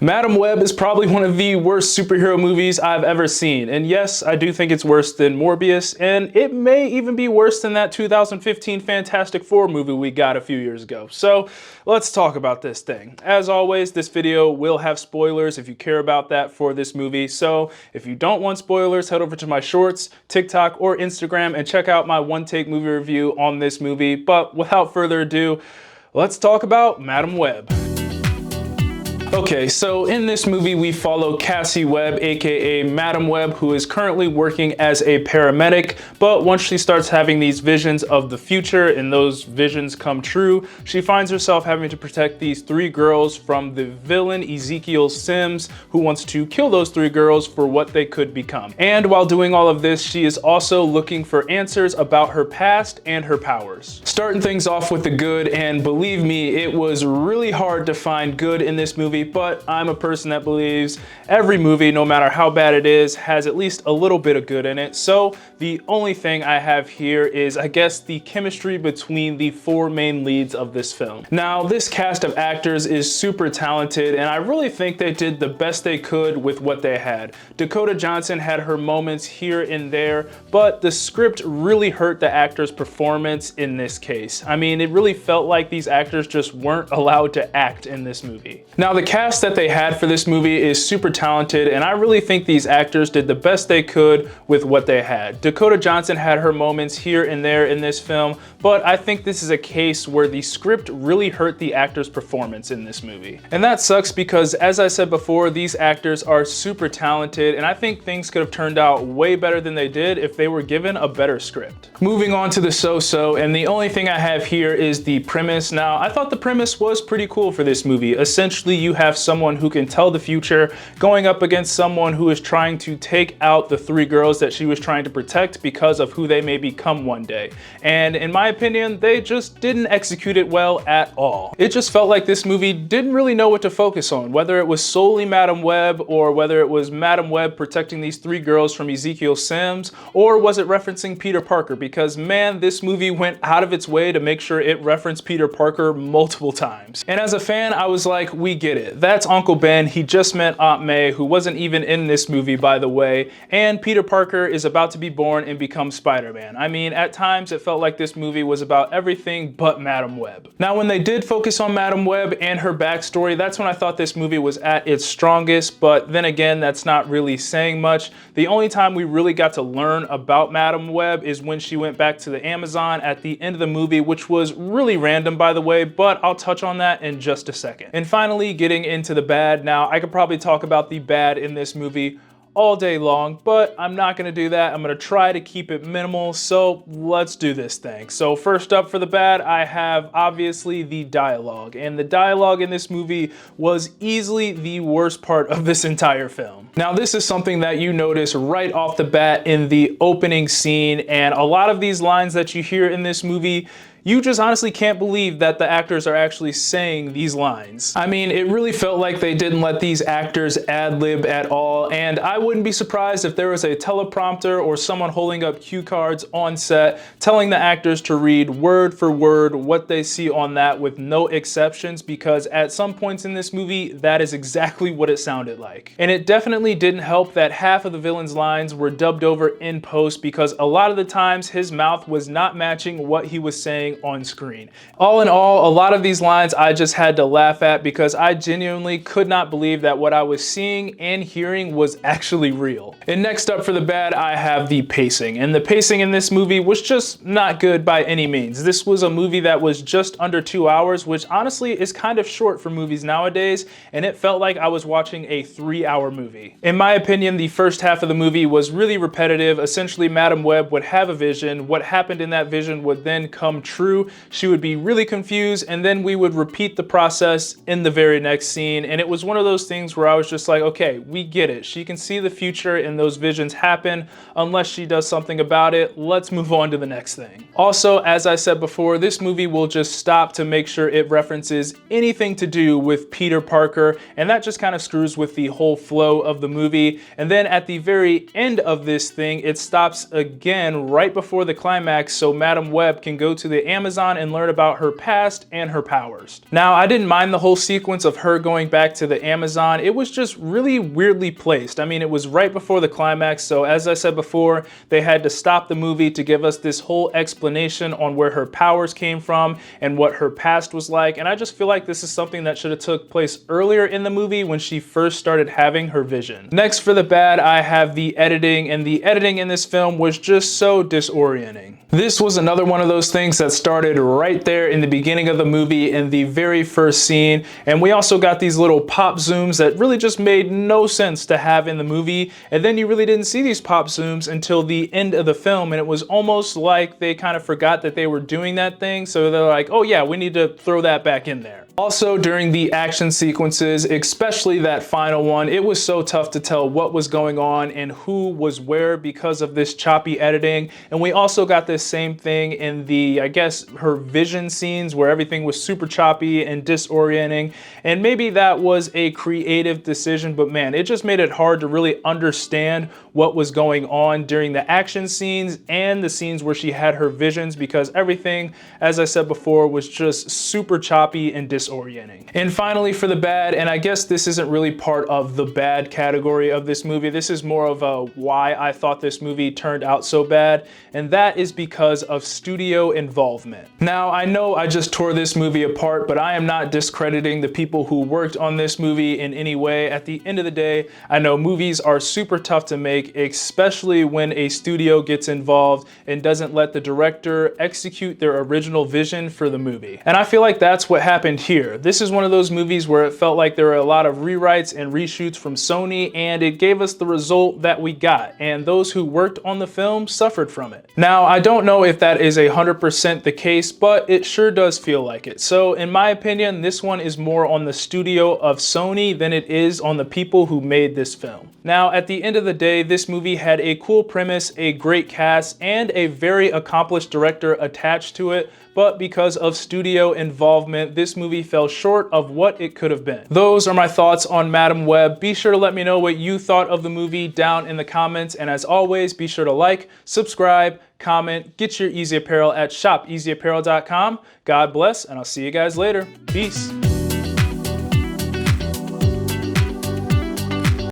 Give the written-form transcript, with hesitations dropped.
Madam Web is probably one of the worst superhero movies I've ever seen. And yes, I do think it's worse than Morbius, and it may even be worse than that 2015 Fantastic Four movie we got a few years ago. So let's talk about this thing. As always, this video will have spoilers if you care about that for this movie. So if you don't want spoilers, head over to my shorts, TikTok, or Instagram and check out my one-take movie review on this movie. But without further ado, let's talk about Madam Web. Okay, so in this movie we follow Cassie Webb, aka Madam Web, who is currently working as a paramedic, but once she starts having these visions of the future and those visions come true, she finds herself having to protect these three girls from the villain Ezekiel Sims, who wants to kill those three girls for what they could become. And while doing all of this, she is also looking for answers about her past and her powers. Starting things off with the good, and believe me, it was really hard to find good in this movie, but I'm a person that believes every movie, no matter how bad it is, has at least a little bit of good in it. So the only thing I have here is, I guess, the chemistry between the four main leads of this film. Now, this cast of actors is super talented, and I really think they did the best they could with what they had. Dakota Johnson had her moments here and there, but the script really hurt the actor's performance in this case. I mean, it really felt like these actors just weren't allowed to act in this movie. Now, the cast that they had for this movie is super talented, and I really think these actors did the best they could with what they had. Dakota Johnson had her moments here and there in this film, but I think this is a case where the script really hurt the actor's performance in this movie. And that sucks because, as I said before, these actors are super talented, and I think things could have turned out way better than they did if they were given a better script. Moving on to the so-so, and the only thing I have here is the premise. Now, I thought the premise was pretty cool for this movie. Essentially, you have someone who can tell the future going up against someone who is trying to take out the three girls that she was trying to protect because of who they may become one day. And in my opinion, they just didn't execute it well at all. It just felt like this movie didn't really know what to focus on, whether it was solely Madam Web or whether it was Madam Web protecting these three girls from Ezekiel Sims, or was it referencing Peter Parker? Because man, this movie went out of its way to make sure it referenced Peter Parker multiple times. And as a fan, I was like, we get it. That's Uncle Ben. He just met Aunt May, who wasn't even in this movie, by the way, and Peter Parker is about to be born and become Spider-Man. I mean, at times it felt like this movie was about everything but Madam Web. Now, when they did focus on Madam Web and her backstory, that's when I thought this movie was at its strongest, but then again, that's not really saying much. The only time we really got to learn about Madam Web is when she went back to the Amazon at the end of the movie, which was really random, by the way, but I'll touch on that in just a second. And finally, getting into the bad. Now, I could probably talk about the bad in this movie all day long, but I'm not gonna do that. I'm gonna try to keep it minimal, so let's do this thing. So first up for the bad, I have obviously the dialogue, and the dialogue in this movie was easily the worst part of this entire film. Now, this is something that you notice right off the bat in the opening scene, and a lot of these lines that you hear in this movie, you just honestly can't believe that the actors are actually saying these lines. I mean, it really felt like they didn't let these actors ad-lib at all, and I wouldn't be surprised if there was a teleprompter or someone holding up cue cards on set telling the actors to read word for word what they see on that with no exceptions, because at some points in this movie, that is exactly what it sounded like. And it definitely didn't help that half of the villain's lines were dubbed over in post, because a lot of the times his mouth was not matching what he was saying on screen. All in all, a lot of these lines I just had to laugh at because I genuinely could not believe that what I was seeing and hearing was actually real. And next up for the bad, I have the pacing. And the pacing in this movie was just not good by any means. This was a movie that was just under 2 hours, which honestly is kind of short for movies nowadays, and it felt like I was watching a 3-hour movie. In my opinion, the first half of the movie was really repetitive. Essentially, Madam Web would have a vision. What happened in that vision would then come true. She would be really confused, and then we would repeat the process in the very next scene. And it was one of those things where I was just like, okay, we get it. She can see the future and those visions happen unless she does something about it. Let's move on to the next thing. Also, as I said before, this movie will just stop to make sure it references anything to do with Peter Parker, and that just kind of screws with the whole flow of the movie. And then at the very end of this thing, it stops again right before the climax so Madam Web can go to the the Amazon and learn about her past and her powers. Now, I didn't mind the whole sequence of her going back to the Amazon. It was just really weirdly placed. I mean, it was right before the climax, so as I said before, they had to stop the movie to give us this whole explanation on where her powers came from and what her past was like, and I just feel like this is something that should have took place earlier in the movie when she first started having her vision. Next, for the bad, I have the editing, and the editing in this film was just so disorienting. This was another one of those things that started right there in the beginning of the movie in the very first scene, and we also got these little pop zooms that really just made no sense to have in the movie, and then you really didn't see these pop zooms until the end of the film, and it was almost like they kind of forgot that they were doing that thing, so they're like, oh yeah, we need to throw that back in there. Also, during the action sequences, especially that final one, it was so tough to tell what was going on and who was where because of this choppy editing. And we also got this same thing in the, I guess, her vision scenes where everything was super choppy and disorienting. And maybe that was a creative decision, but man, it just made it hard to really understand what was going on during the action scenes and the scenes where she had her visions, because everything, as I said before, was just super choppy and disorienting. And finally, for the bad, and I guess this isn't really part of the bad category of this movie, this is more of a why I thought this movie turned out so bad, and that is because of studio involvement. Now, I know I just tore this movie apart, but I am not discrediting the people who worked on this movie in any way. At the end of the day, I know movies are super tough to make, especially when a studio gets involved and doesn't let the director execute their original vision for the movie. And I feel like that's what happened here. This is one of those movies where it felt like there were a lot of rewrites and reshoots from Sony, and it gave us the result that we got, and those who worked on the film suffered from it. Now, I don't know if that is 100% the case, but it sure does feel like it. So in my opinion, this one is more on the studio of Sony than it is on the people who made this film. Now, at the end of the day, this movie had a cool premise, a great cast, and a very accomplished director attached to it, but because of studio involvement, this movie fell short of what it could have been. Those are my thoughts on Madam Web. Be sure to let me know what you thought of the movie down in the comments, and as always, be sure to like, subscribe, comment, get your Eazy Apparel at shopeasyapparel.com. God bless, and I'll see you guys later. Peace.